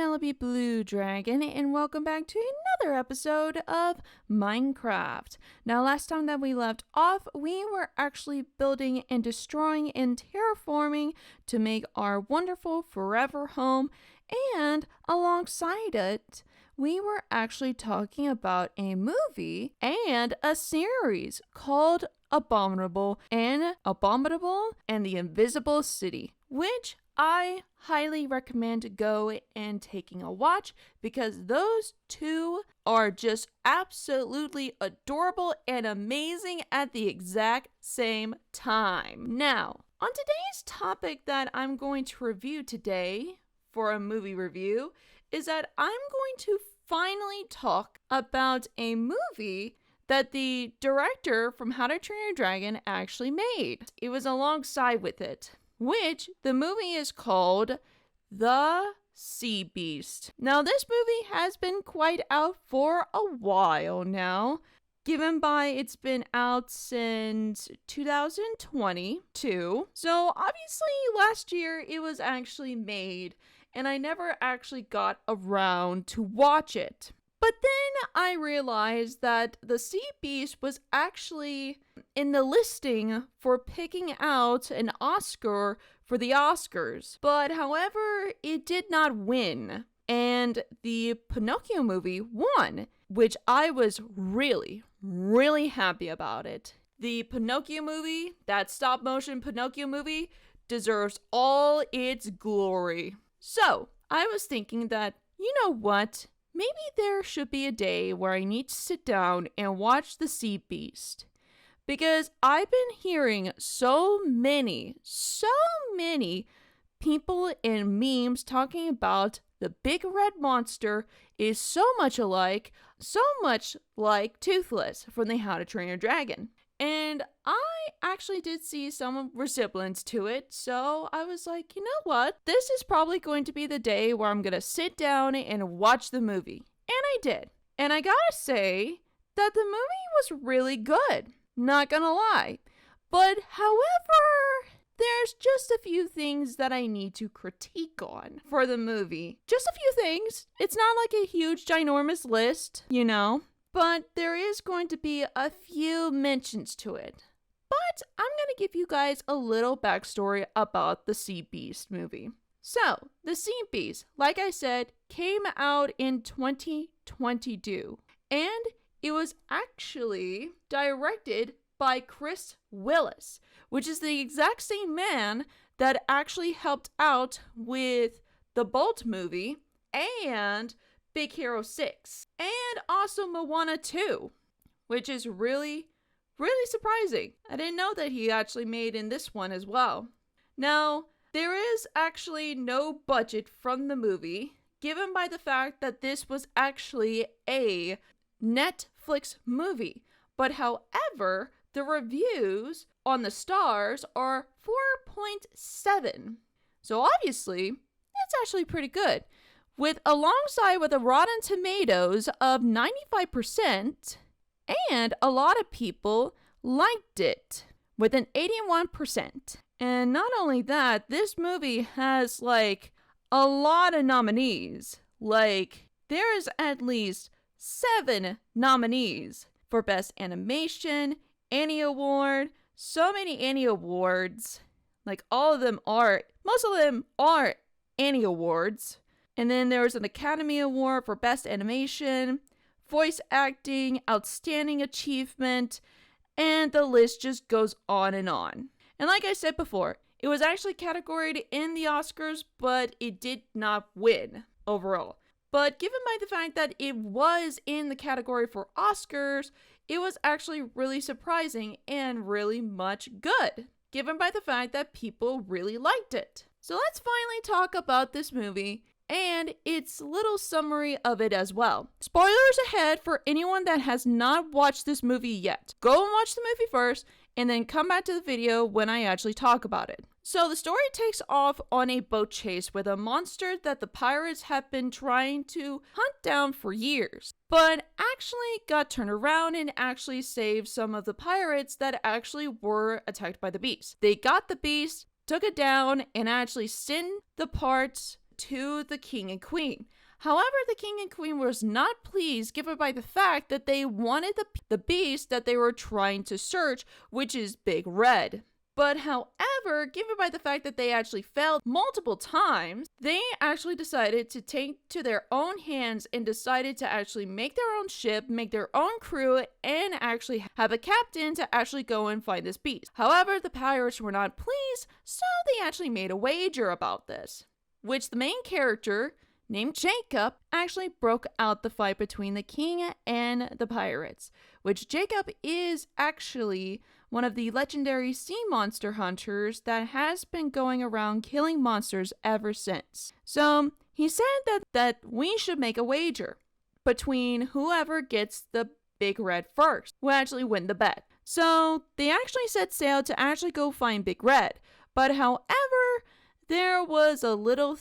Melody Blue Dragon, and welcome back to another episode of Minecraft. Now, last time that we left off, we were actually building and destroying and terraforming to make our wonderful forever home, and alongside it, we were actually talking about a movie and a series called Abominable and the Invisible City, which I highly recommend go and taking a watch because those two are just absolutely adorable and amazing at the exact same time. Now, on today's topic that I'm going to review today for a movie review is that I'm going to finally talk about a movie that the director from How to Train Your Dragon actually made. It was alongside with it, which the movie is called The Sea Beast. Now, this movie has been quite out for a while now, given by it's been out since 2022. So obviously last year it was actually made, and I never actually got around to watch it. But then I realized that The Sea Beast was actually in the listing for picking out an Oscar for the Oscars. But however, it did not win. And the Pinocchio movie won, which I was really, really happy about it. The Pinocchio movie, that stop motion Pinocchio movie, deserves all its glory. So I was thinking that, you know what? Maybe there should be a day where I need to sit down and watch The Sea Beast. Because I've been hearing so many people and memes talking about the big red monster is so much like Toothless from the How to Train Your Dragon. And I actually did see some resemblance to it, so I was like, you know what? This is probably going to be the day where I'm going to sit down and watch the movie. And I did. And I gotta say that the movie was really good. Not gonna lie. But however, there's just a few things that I need to critique on for the movie. Just a few things. It's not like a huge, ginormous list, you know. But there is going to be a few mentions to it. But I'm going to give you guys a little backstory about the Sea Beast movie. So, the Sea Beast, like I said, came out in 2022. And it was actually directed by Chris Willis, which is the exact same man that actually helped out with the Bolt movie and Big Hero 6, and also Moana 2, which is really, really surprising. I didn't know that he actually made in this one as well. Now, there is actually no budget from the movie, given by the fact that this was actually a Netflix movie. But however, the reviews on the stars are 4.7. So obviously, it's actually pretty good. Alongside with a Rotten Tomatoes of 95%, and a lot of people liked it with an 81%. And not only that, this movie has like a lot of nominees. Like, there is at least 7 nominees for Best Animation, Annie Award, so many Annie Awards. Like, most of them are Annie Awards. And then there was an Academy Award for Best Animation, Voice Acting, Outstanding Achievement, and the list just goes on. And like I said before, it was actually categorized in the Oscars, but it did not win overall. But given by the fact that it was in the category for Oscars, it was actually really surprising and really much good, given by the fact that people really liked it. So let's finally talk about this movie and its little summary of it as well. Spoilers ahead for anyone that has not watched this movie yet. Go and watch the movie first, and then come back to the video when I actually talk about it. So the story takes off on a boat chase with a monster that the pirates have been trying to hunt down for years, but actually got turned around and actually saved some of the pirates that actually were attacked by the beast. They got the beast, took it down, and actually sent the parts to the king and queen. However, the king and queen was not pleased given by the fact that they wanted the beast that they were trying to search, which is Big Red. But however, given by the fact that they actually failed multiple times, they actually decided to take to their own hands and decided to actually make their own ship, make their own crew, and actually have a captain to actually go and find this beast. However, the pirates were not pleased, so they actually made a wager about this, which the main character, named Jacob, actually broke out the fight between the king and the pirates, which Jacob is actually one of the legendary sea monster hunters that has been going around killing monsters ever since. So he said that we should make a wager between whoever gets the Big Red first will actually win the bet. So they actually set sail to actually go find Big Red. But however, there was a little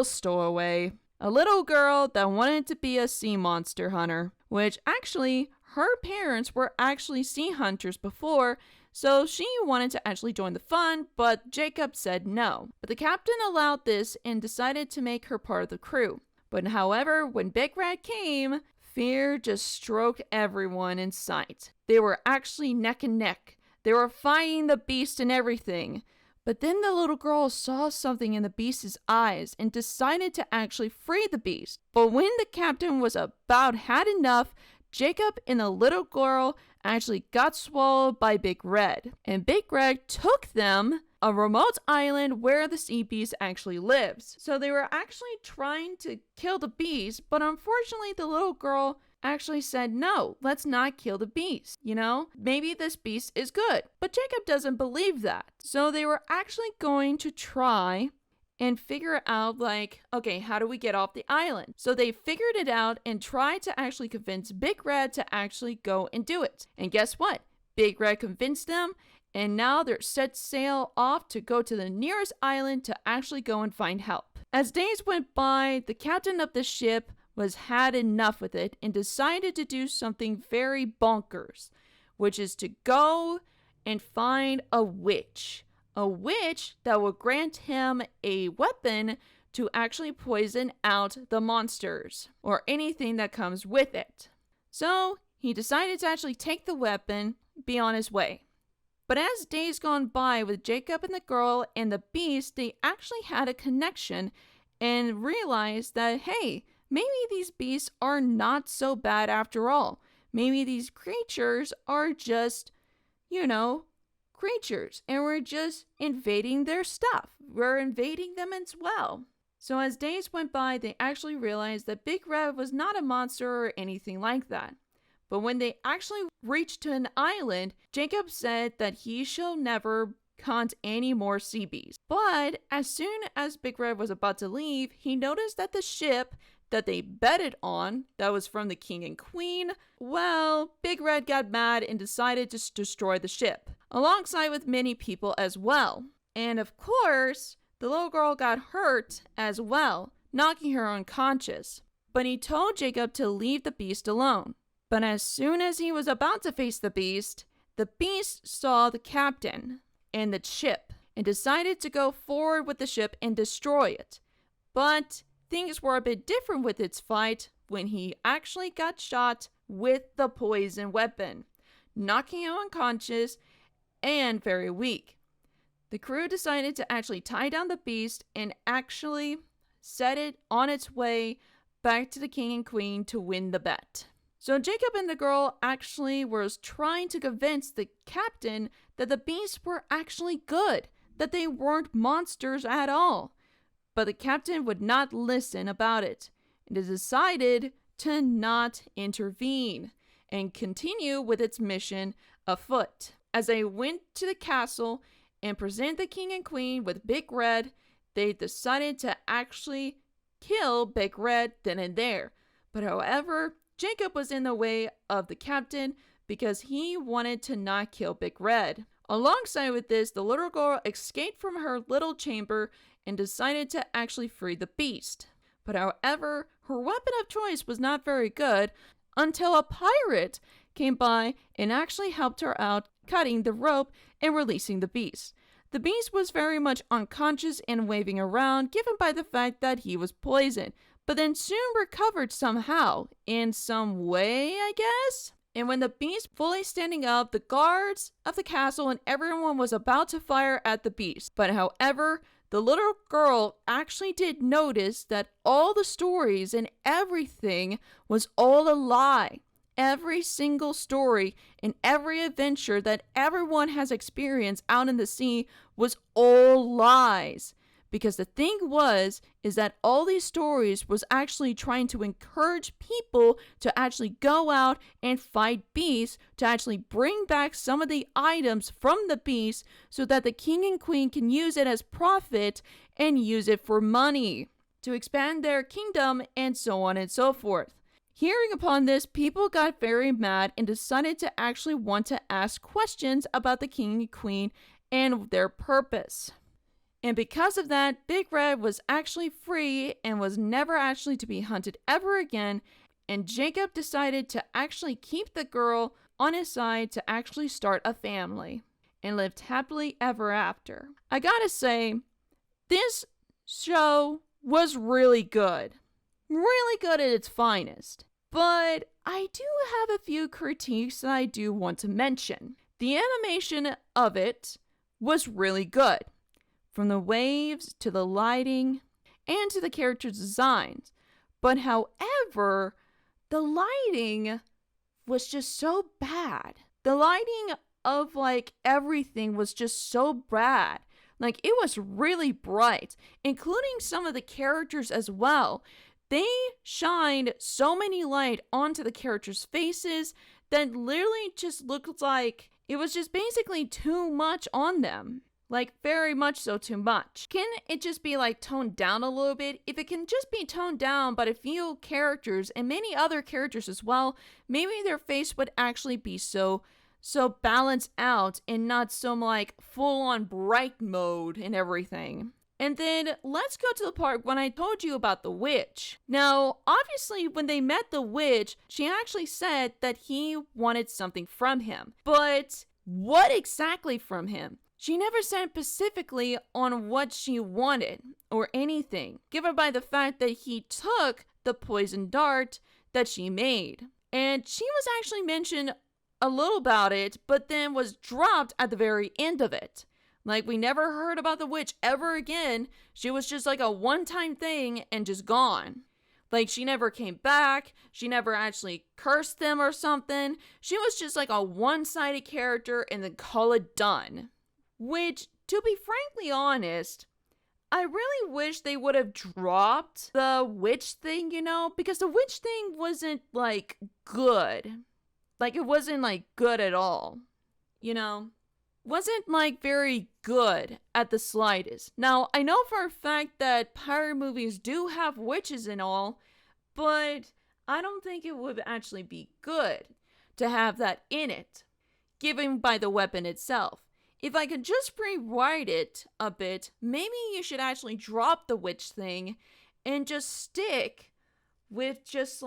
stowaway, a little girl that wanted to be a sea monster hunter, which actually her parents were actually sea hunters before, so she wanted to actually join the fun, but Jacob said no. But the captain allowed this and decided to make her part of the crew. But however, when Big Red came, fear just stroked everyone in sight. They were actually neck and neck. They were fighting the beast and everything. But then the little girl saw something in the beast's eyes and decided to actually free the beast. But when the captain was about had enough, Jacob and the little girl actually got swallowed by Big Red. And Big Red took them a remote island where the sea beast actually lives. So they were actually trying to kill the beast, but unfortunately the little girl actually said, no, let's not kill the beast. Maybe this beast is good. But Jacob doesn't believe that. So they were actually going to try and figure out okay, how do we get off the island? So they figured it out and tried to actually convince Big Red to actually go and do it. And guess what? Big Red convinced them, and now they're set sail off to go to the nearest island to actually go and find help. As days went by, the captain of the ship had enough with it and decided to do something very bonkers, which is to go and find a witch that will grant him a weapon to actually poison out the monsters or anything that comes with it. So he decided to actually take the weapon, be on his way. But as days gone by with Jacob and the girl and the beast, they actually had a connection and realized that, hey, maybe these beasts are not so bad after all. Maybe these creatures are just, creatures, and we're just invading their stuff. We're invading them as well. So as days went by, they actually realized that Big Red was not a monster or anything like that. But when they actually reached to an island, Jacob said that he shall never hunt any more sea beasts. But as soon as Big Red was about to leave, he noticed that the ship that they betted on, that was from the king and queen, well, Big Red got mad and decided to destroy the ship, alongside with many people as well. And of course, the little girl got hurt as well, knocking her unconscious. But he told Jacob to leave the beast alone. But as soon as he was about to face the beast saw the captain and the ship and decided to go forward with the ship and destroy it. But things were a bit different with its fight when he actually got shot with the poison weapon, knocking him unconscious and very weak. The crew decided to actually tie down the beast and actually set it on its way back to the king and queen to win the bet. So Jacob and the girl actually was trying to convince the captain that the beasts were actually good, that they weren't monsters at all. But the captain would not listen about it, and it decided to not intervene and continue with its mission afoot. As they went to the castle and presented the king and queen with Big Red, they decided to actually kill Big Red then and there. But however, Jacob was in the way of the captain because he wanted to not kill Big Red. Alongside with this, the little girl escaped from her little chamber and decided to actually free the beast. But however, her weapon of choice was not very good until a pirate came by and actually helped her out cutting the rope and releasing the beast. the beast was very much unconscious and waving around, given by the fact that he was poisoned, but then soon recovered somehow, in some way, I guess? And when the beast fully standing up, the guards of the castle and everyone was about to fire at the beast. But however, the little girl actually did notice that all the stories and everything was all a lie. Every single story and every adventure that everyone has experienced out in the sea was all lies. Because the thing is that all these stories was actually trying to encourage people to actually go out and fight beasts, to actually bring back some of the items from the beast so that the king and queen can use it as profit and use it for money, to expand their kingdom and so on and so forth. Hearing upon this, people got very mad and decided to actually want to ask questions about the king and queen and their purpose. And because of that, Big Red was actually free and was never actually to be hunted ever again, and Jacob decided to actually keep the girl on his side to actually start a family and lived happily ever after. I gotta say, this show was really good. Really good at its finest. But I do have a few critiques that I do want to mention. The animation of it was really good. From the waves to the lighting and to the characters' designs. But however, the lighting was just so bad. The lighting of everything was just so bad. It was really bright, including some of the characters as well. They shined so many light onto the characters' faces that literally just looked like it was just basically too much on them. Very much so too much. Can it just be toned down a little bit? If it can just be toned down by a few characters and many other characters as well, maybe their face would actually be so balanced out and not so full on bright mode and everything. And then let's go to the part when I told you about the witch. Now, obviously, when they met the witch, she actually said that he wanted something from him. But what exactly from him? She never said specifically on what she wanted or anything, given by the fact that he took the poison dart that she made. And she was actually mentioned a little about it, but then was dropped at the very end of it. We never heard about the witch ever again. She was just a one-time thing and just gone. She never came back. She never actually cursed them or something. She was just a one-sided character and then call it done. Which, to be frankly honest, I really wish they would have dropped the witch thing, because the witch thing wasn't, good. It wasn't, good at all, Wasn't, very good at the slightest. Now, I know for a fact that pirate movies do have witches and all, but I don't think it would actually be good to have that in it, given by the weapon itself. If I could just rewrite it a bit, maybe you should actually drop the witch thing and just stick with just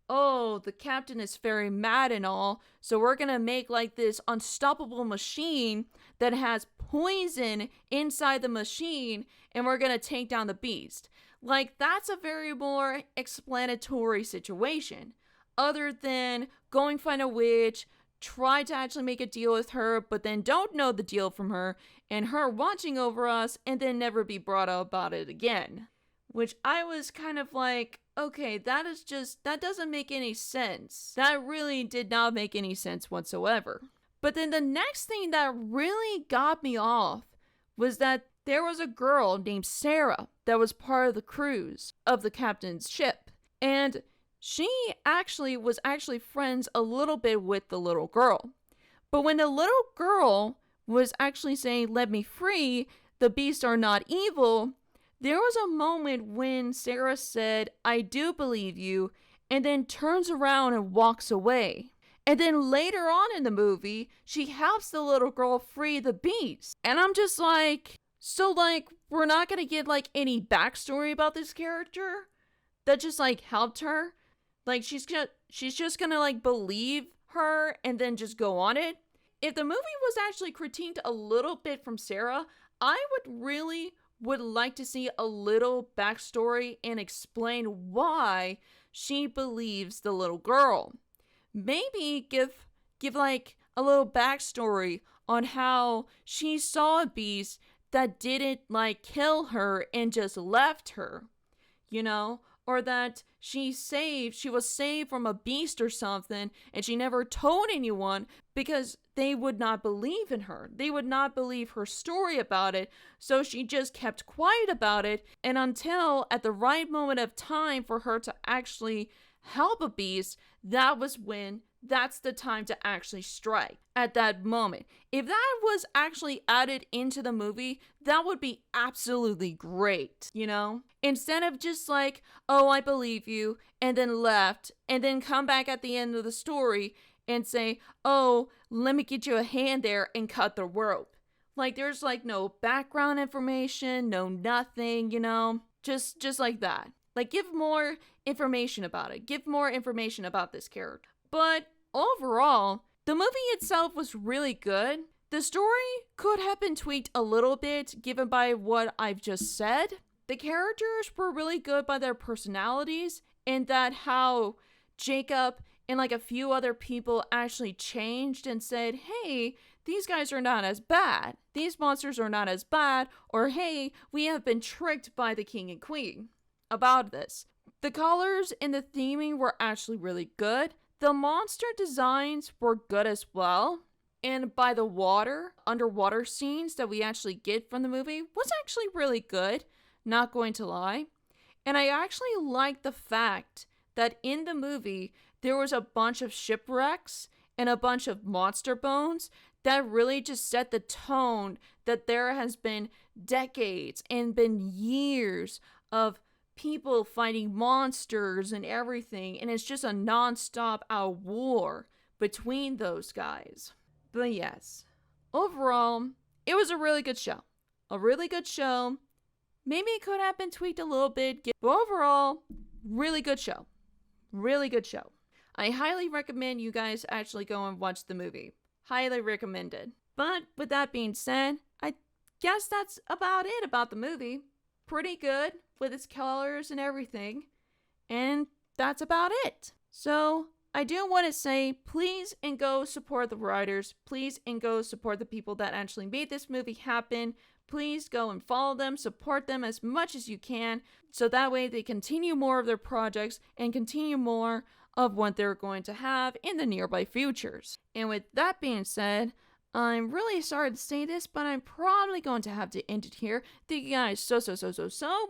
oh, the captain is very mad and all, so we're gonna make this unstoppable machine that has poison inside the machine, and we're gonna take down the beast. That's a very more explanatory situation, other than going find a witch, try to actually make a deal with her, but then don't know the deal from her, and her watching over us, and then never be brought up about it again. Which I was kind of okay, that doesn't make any sense. That really did not make any sense whatsoever. But then the next thing that really got me off was that there was a girl named Sarah that was part of the cruise of the captain's ship. And she was actually friends a little bit with the little girl. But when the little girl was actually saying, "Let me free, the beasts are not evil," there was a moment when Sarah said, "I do believe you," and then turns around and walks away. And then later on in the movie, she helps the little girl free the beast. And I'm just so we're not gonna get any backstory about this character that just helped her? She's just gonna believe her and then just go on it? if the movie was actually critiqued a little bit from Sarah, I would like to see a little backstory and explain why she believes the little girl. Maybe give like a little backstory on how she saw a beast that didn't like kill her and just left her, or that she was saved from a beast or something, and she never told anyone because they would not believe in her. They would not believe her story about it, so she just kept quiet about it, and until at the right moment of time for her to actually help a beast, that's the time to actually strike at that moment. If that was actually added into the movie, that would be absolutely great, Instead of just like, oh, I believe you, and then left, and then come back at the end of the story and say, oh, let me get you a hand there and cut the rope. Like, there's like no background information, no nothing, just like that. Like, give more information about it. Give more information about this character. But overall, the movie itself was really good. The story could have been tweaked a little bit given by what I've just said. The characters were really good by their personalities, and that how Jacob and like a few other people actually changed and said, hey, these guys are not as bad. These monsters are not as bad. Or hey, we have been tricked by the king and queen about this. The colors and the theming were actually really good. The monster designs were good as well. And by the underwater scenes that we actually get from the movie was actually really good, not going to lie. And I actually like the fact that in the movie, there was a bunch of shipwrecks and a bunch of monster bones that really just set the tone that there has been decades and been years of people fighting monsters and everything, and it's just a non-stop war between those guys. But yes, overall, it was a really good show. A really good show. Maybe it could have been tweaked a little bit, but overall, really good show. Really good show. I highly recommend you guys actually go and watch the movie. Highly recommended. But with that being said, I guess that's about it about the movie. Pretty good with its colors and everything. And that's about it. So I do want to say, please and go support the writers. Please and go support the people that actually made this movie happen. Please go and follow them, support them as much as you can, so that way they continue more of their projects and continue more of what they're going to have in the nearby futures. And with that being said, I'm really sorry to say this, but I'm probably going to have to end it here. Thank you guys so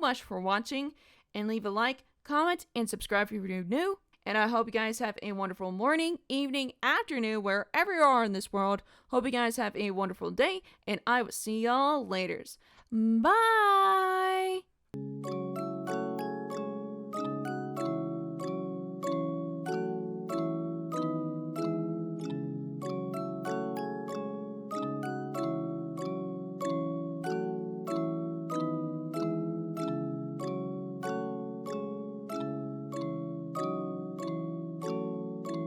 much for watching, and leave a like, comment, and subscribe if you're new. And I hope you guys have a wonderful morning, evening, afternoon, wherever you are in this world. Hope you guys have a wonderful day, and I will see y'all later. Bye!